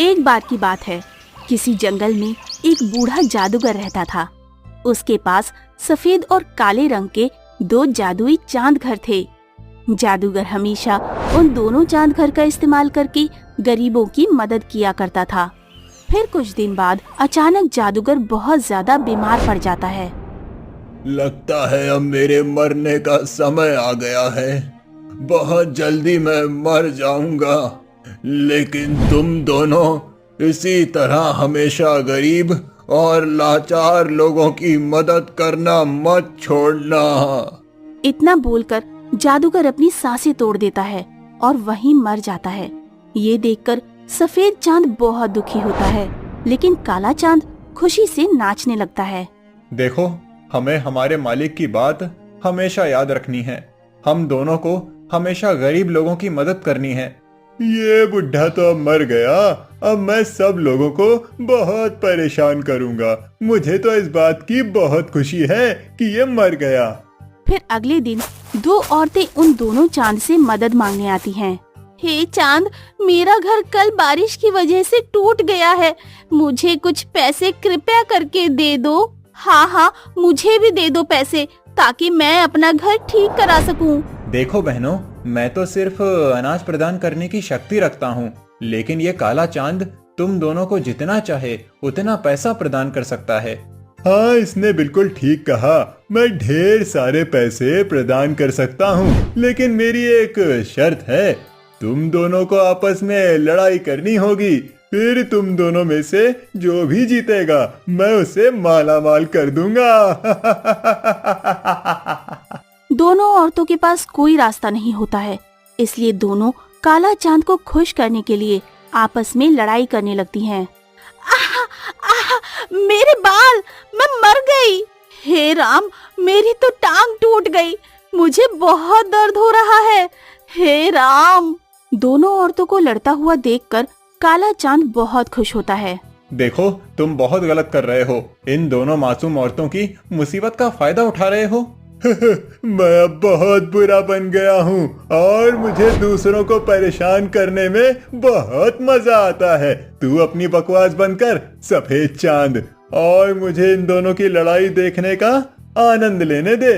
एक बार की बात है, किसी जंगल में एक बूढ़ा जादूगर रहता था। उसके पास सफेद और काले रंग के दो जादुई चांद घर थे। जादूगर हमेशा उन दोनों चांद घर का इस्तेमाल करके गरीबों की मदद किया करता था। फिर कुछ दिन बाद अचानक जादूगर बहुत ज्यादा बीमार पड़ जाता है। लगता है अब मेरे मरने का समय आ गया है। बहुत जल्दी मैं मर जाऊंगा, लेकिन तुम दोनों इसी तरह हमेशा गरीब और लाचार लोगों की मदद करना मत छोड़ना। इतना बोलकर जादूगर अपनी सांसें तोड़ देता है और वहीं मर जाता है। ये देखकर सफेद चांद बहुत दुखी होता है, लेकिन काला चांद खुशी से नाचने लगता है। देखो, हमें हमारे मालिक की बात हमेशा याद रखनी है। हम दोनों को हमेशा गरीब लोगों की मदद करनी है। ये बुढ़ा तो अब मर गया, अब मैं सब लोगों को बहुत परेशान करूंगा। मुझे तो इस बात की बहुत खुशी है कि ये मर गया। फिर अगले दिन दो औरतें उन दोनों चांद से मदद मांगने आती हैं। हे चांद, मेरा घर कल बारिश की वजह से टूट गया है। मुझे कुछ पैसे कृपया करके दे दो। हाँ, मुझे भी दे दो पैसे, ताकि मैं अपना घर ठीक करा सकूं। देखो बहनों, मैं तो सिर्फ अनाज प्रदान करने की शक्ति रखता हूँ, लेकिन ये काला चांद तुम दोनों को जितना चाहे उतना पैसा प्रदान कर सकता है। हाँ, इसने बिल्कुल ठीक कहा। मैं ढेर सारे पैसे प्रदान कर सकता हूँ, लेकिन मेरी एक शर्त है। तुम दोनों को आपस में लड़ाई करनी होगी। फिर तुम दोनों में से जो भी जीतेगा मैं उसे माला माल कर दूंगा। दोनों औरतों के पास कोई रास्ता नहीं होता है, इसलिए दोनों काला चांद को खुश करने के लिए आपस में लड़ाई करने लगती हैं। मेरे बाल, मैं मर गई। हे राम, मेरी तो टांग टूट गई। मुझे बहुत दर्द हो रहा है। हे राम। दोनों औरतों को लड़ता हुआ देखकर काला चांद बहुत खुश होता है। देखो, तुम बहुत गलत कर रहे हो। इन दोनों मासूम औरतों की मुसीबत का फायदा उठा रहे हो। मैं अब बहुत बुरा बन गया हूँ और मुझे दूसरों को परेशान करने में बहुत मजा आता है। तू अपनी बकवास बंद कर सफेद चांद, और मुझे इन दोनों की लड़ाई देखने का आनंद लेने दे।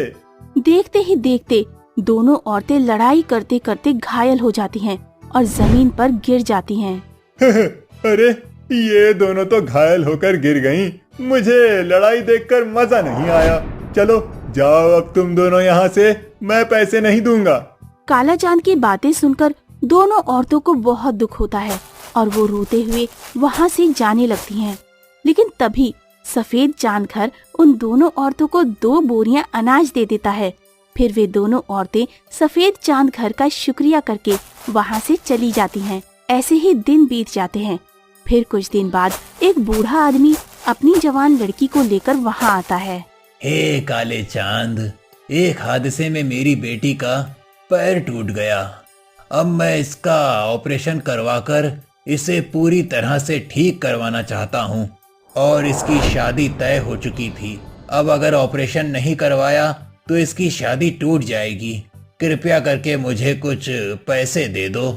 देखते ही देखते दोनों औरतें लड़ाई करते करते घायल हो जाती हैं और जमीन पर गिर जाती हैं। अरे, ये दोनों तो घायल होकर गिर गईं। मुझे लड़ाई देखकर मजा नहीं आया। चलो जाओ अब तुम दोनों यहाँ से, मैं पैसे नहीं दूंगा। काला चांद की बातें सुनकर दोनों औरतों को बहुत दुख होता है और वो रोते हुए वहाँ से जाने लगती हैं। लेकिन तभी सफेद चांद घर उन दोनों औरतों को 2 बोरियां अनाज दे देता है। फिर वे दोनों औरतें सफेद चांद घर का शुक्रिया करके वहाँ से चली जाती हैं। ऐसे ही दिन बीत जाते हैं। फिर कुछ दिन बाद एक बूढ़ा आदमी अपनी जवान लड़की को लेकर वहाँ आता है। हे काले चांद, एक हादसे में मेरी बेटी का पैर टूट गया। अब मैं इसका ऑपरेशन करवाकर इसे पूरी तरह से ठीक करवाना चाहता हूँ, और इसकी शादी तय हो चुकी थी। अब अगर ऑपरेशन नहीं करवाया तो इसकी शादी टूट जाएगी। कृपया करके मुझे कुछ पैसे दे दो।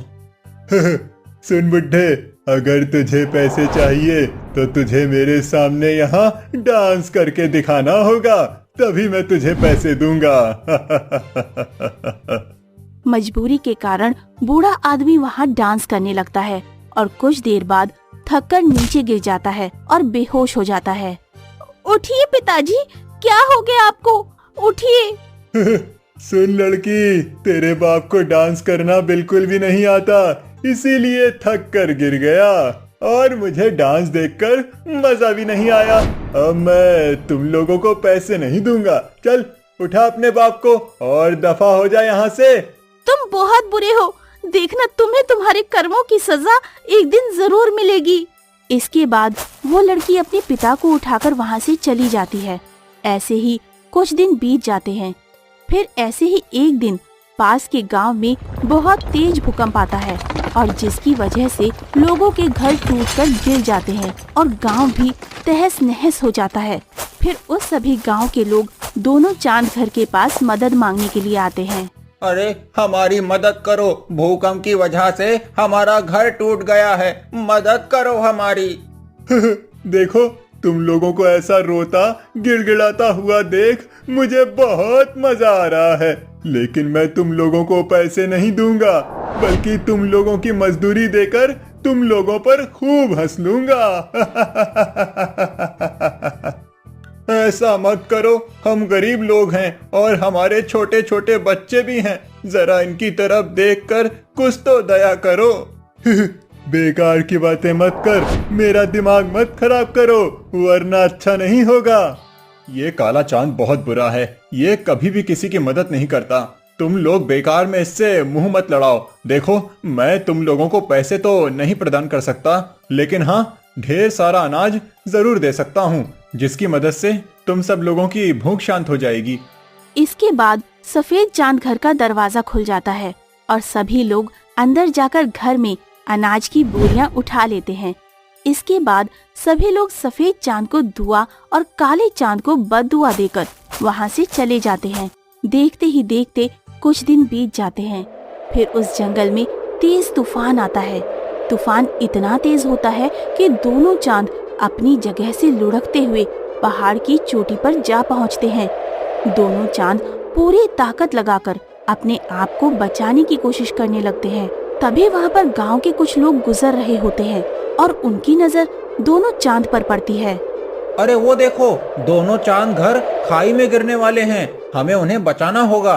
सुन बुड्ढे, अगर तुझे पैसे चाहिए तो तुझे मेरे सामने यहाँ डांस करके दिखाना होगा, तभी मैं तुझे पैसे दूंगा। मजबूरी के कारण बूढ़ा आदमी वहाँ डांस करने लगता है और कुछ देर बाद थककर नीचे गिर जाता है और बेहोश हो जाता है। उठिए पिताजी, क्या हो गया आपको? उठिए। सुन लड़की, तेरे बाप को डांस करना बिल्कुल भी नहीं आता, इसीलिए थक कर गिर गया, और मुझे डांस देखकर मजा भी नहीं आया। अब मैं तुम लोगों को पैसे नहीं दूंगा। चल उठा अपने बाप को और दफा हो जा यहाँ से। तुम बहुत बुरे हो। देखना, तुम्हें तुम्हारे कर्मों की सजा एक दिन जरूर मिलेगी। इसके बाद वो लड़की अपने पिता को उठाकर वहाँ से चली जाती है। ऐसे ही कुछ दिन बीत जाते हैं। फिर ऐसे ही एक दिन पास के गांव में बहुत तेज भूकंप आता है और जिसकी वजह से लोगों के घर टूटकर गिर जाते हैं और गांव भी तहस नहस हो जाता है। फिर उस सभी गांव के लोग दोनों चांद घर के पास मदद मांगने के लिए आते हैं। अरे हमारी मदद करो, भूकंप की वजह से हमारा घर टूट गया है, मदद करो हमारी। देखो, तुम लोगों को ऐसा रोता गिड़गिड़ाता हुआ देख मुझे बहुत मजा आ रहा है। लेकिन मैं तुम लोगों को पैसे नहीं दूंगा, बल्कि तुम लोगों की मजदूरी देकर तुम लोगों पर खूब हंस लूंगा। ऐसा मत करो, हम गरीब लोग हैं और हमारे छोटे छोटे बच्चे भी हैं। जरा इनकी तरफ देखकर कुछ तो दया करो। बेकार की बातें मत कर, मेरा दिमाग मत खराब करो, वरना अच्छा नहीं होगा। ये काला चांद बहुत बुरा है, ये कभी भी किसी की मदद नहीं करता। तुम लोग बेकार में इससे मुंह मत लड़ाओ। देखो, मैं तुम लोगों को पैसे तो नहीं प्रदान कर सकता, लेकिन हाँ, ढेर सारा अनाज जरूर दे सकता हूँ, जिसकी मदद से तुम सब लोगों की भूख शांत हो जाएगी। इसके बाद सफेद चांद घर का दरवाजा खुल जाता है और सभी लोग अंदर जाकर घर में अनाज की बोरियां उठा लेते हैं। इसके बाद सभी लोग सफेद चांद को दुआ और काले चांद को बद्दुआ देकर वहां से चले जाते हैं। देखते ही देखते कुछ दिन बीत जाते हैं। फिर उस जंगल में तेज तूफान आता है। तूफान इतना तेज होता है कि दोनों चांद अपनी जगह से लुढ़कते हुए पहाड़ की चोटी पर जा पहुंचते हैं। दोनों चांद पूरी ताकत लगाकर अपने आप को बचाने की कोशिश करने लगते हैं। तभी वहाँ पर गांव के कुछ लोग गुजर रहे होते हैं और उनकी नजर दोनों चांद पर पड़ती है। अरे वो देखो, दोनों चांद घर खाई में गिरने वाले हैं, हमें उन्हें बचाना होगा।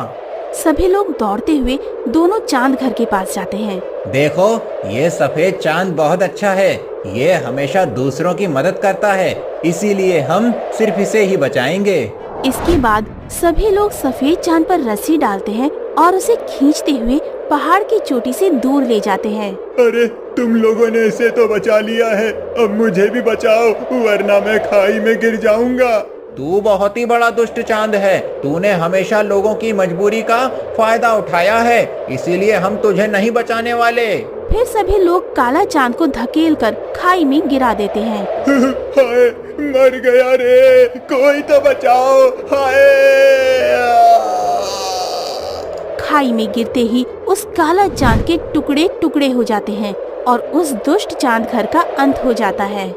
सभी लोग दौड़ते हुए दोनों चांद घर के पास जाते हैं। देखो, ये सफेद चांद बहुत अच्छा है, ये हमेशा दूसरों की मदद करता है, इसीलिए हम सिर्फ इसे ही बचाएंगे। इसके बाद सभी लोग सफेद चांद पर रस्सी डालते हैं और उसे खींचते हुए पहाड़ की चोटी से दूर ले जाते हैं। अरे, तुम लोगों ने इसे तो बचा लिया है, अब मुझे भी बचाओ, वरना मैं खाई में गिर जाऊंगा। तू बहुत ही बड़ा दुष्ट चांद है, तूने हमेशा लोगों की मजबूरी का फायदा उठाया है, इसीलिए हम तुझे नहीं बचाने वाले। फिर सभी लोग काला चांद को धकेलकर खाई में गिरा देते हैं। हाय, मर गया रे, कोई तो बचाओ, हाय। खाई में गिरते ही उस काला चांद के टुकड़े टुकड़े हो जाते हैं और उस दुष्ट चांद घर का अंत हो जाता है।